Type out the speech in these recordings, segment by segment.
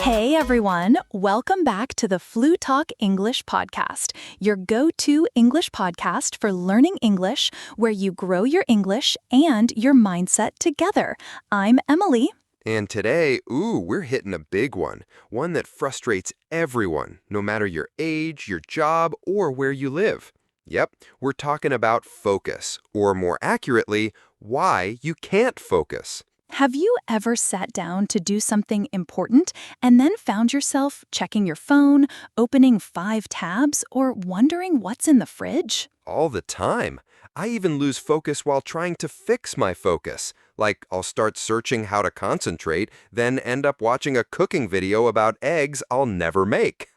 Hey everyone, welcome back to the Flutalk English podcast, your go-to English podcast for learning English, where you grow your English and your mindset together. I'm Emily. And today, we're hitting a big one that frustrates everyone, no matter your age, your job, or where you live. Yep, we're talking about focus, or more accurately, why you can't focus. Have you ever sat down to do something important and then found yourself checking your phone, opening 5 tabs, or wondering what's in the fridge? All the time. I even lose focus while trying to fix my focus. Like, I'll start searching how to concentrate, then end up watching a cooking video about eggs I'll never make.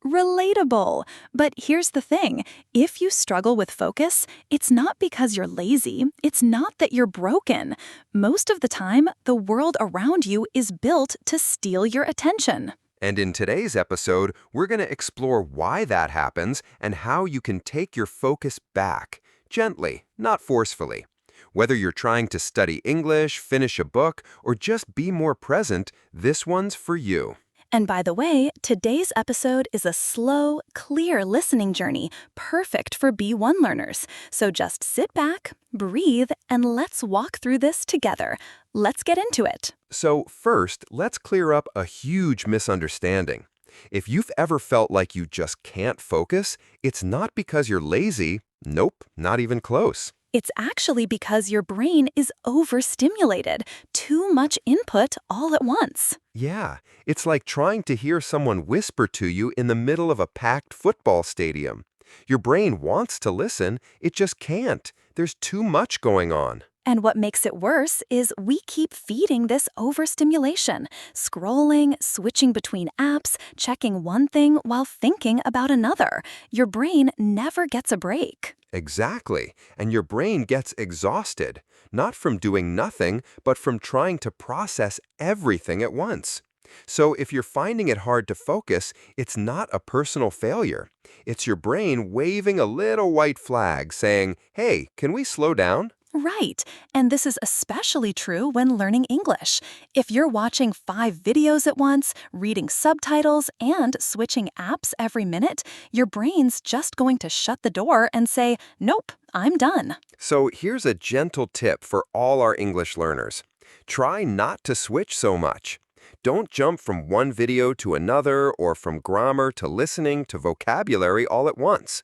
Relatable. But here's the thing. If you struggle with focus, it's not because you're lazy. It's not that you're broken. Most of the time, the world around you is built to steal your attention. And in today's episode, we're going to explore why that happens and how you can take your focus back, gently, not forcefully. Whether you're trying to study English, finish a book, or just be more present, this one's for you. And by the way, today's episode is a slow, clear listening journey, perfect for B1 learners. So just sit back, breathe, and let's walk through this together. Let's get into it. So first, let's clear up a huge misunderstanding. If you've ever felt like you just can't focus, it's not because you're lazy. Nope, not even close. It's actually because your brain is overstimulated, too much input all at once. Yeah, it's like trying to hear someone whisper to you in the middle of a packed football stadium. Your brain wants to listen, it just can't. There's too much going on. And what makes it worse is we keep feeding this overstimulation, scrolling, switching between apps, checking one thing while thinking about another. Your brain never gets a break. Exactly. And your brain gets exhausted, not from doing nothing, but from trying to process everything at once. So if you're finding it hard to focus, it's not a personal failure. It's your brain waving a little white flag saying, "Hey, can we slow down?" Right. And this is especially true when learning English. If you're watching 5 videos at once, reading subtitles, and switching apps every minute, your brain's just going to shut the door and say, "Nope, I'm done." So here's a gentle tip for all our English learners. Try not to switch so much. Don't jump from one video to another or from grammar to listening to vocabulary all at once.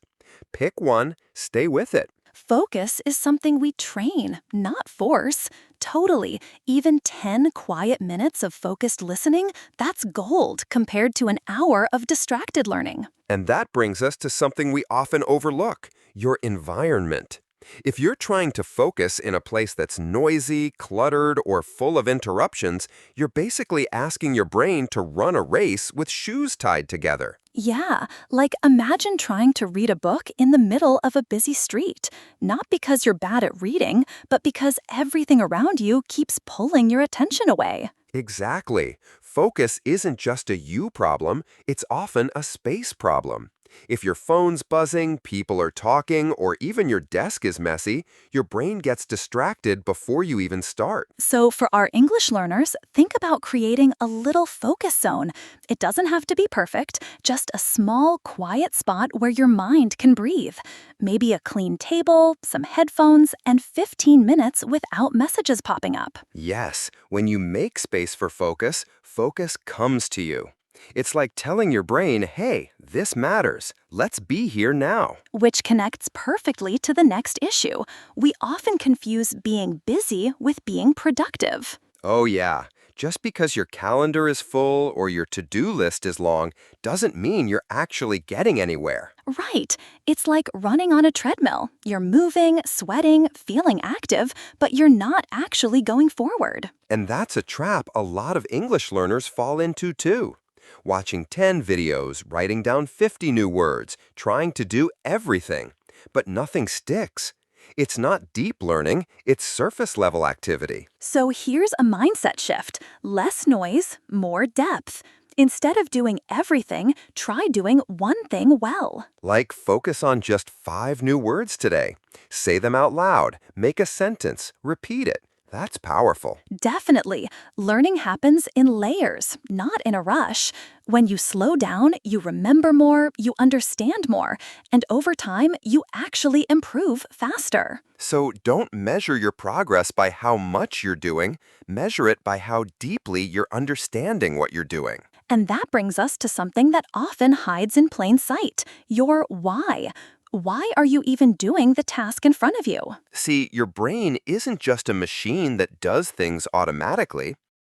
Pick one, stay with it. Focus is something we train, not force. Totally. Even 10 quiet minutes of focused listening, that's gold compared to an hour of distracted learning. And that brings us to something we often overlook, your environment. If you're trying to focus in a place that's noisy, cluttered, or full of interruptions, you're basically asking your brain to run a race with shoes tied together. Yeah, like imagine trying to read a book in the middle of a busy street. Not because you're bad at reading, but because everything around you keeps pulling your attention away. Exactly. Focus isn't just a you problem, it's often a space problem. If your phone's buzzing, people are talking, or even your desk is messy, your brain gets distracted before you even start. So for our English learners, think about creating a little focus zone. It doesn't have to be perfect, just a small, quiet spot where your mind can breathe. Maybe a clean table, some headphones, and 15 minutes without messages popping up. Yes, when you make space for focus, focus comes to you. It's like telling your brain, "Hey, this matters. Let's be here now." Which connects perfectly to the next issue. We often confuse being busy with being productive. Oh yeah, just because your calendar is full or your to-do list is long doesn't mean you're actually getting anywhere. Right. It's like running on a treadmill. You're moving, sweating, feeling active, but you're not actually going forward. And that's a trap a lot of English learners fall into too. Watching 10 videos, writing down 50 new words, trying to do everything. But nothing sticks. It's not deep learning, it's surface-level activity. So here's a mindset shift. Less noise, more depth. Instead of doing everything, try doing one thing well. Like focus on just 5 new words today. Say them out loud, make a sentence, repeat it. That's powerful. Definitely. Learning happens in layers, not in a rush. When you slow down, you remember more, you understand more, and over time, you actually improve faster. So don't measure your progress by how much you're doing, measure it by how deeply you're understanding what you're doing. And that brings us to something that often hides in plain sight, your why. Why are you even doing the task in front of you? See, your brain isn't just a machine that does things automatically.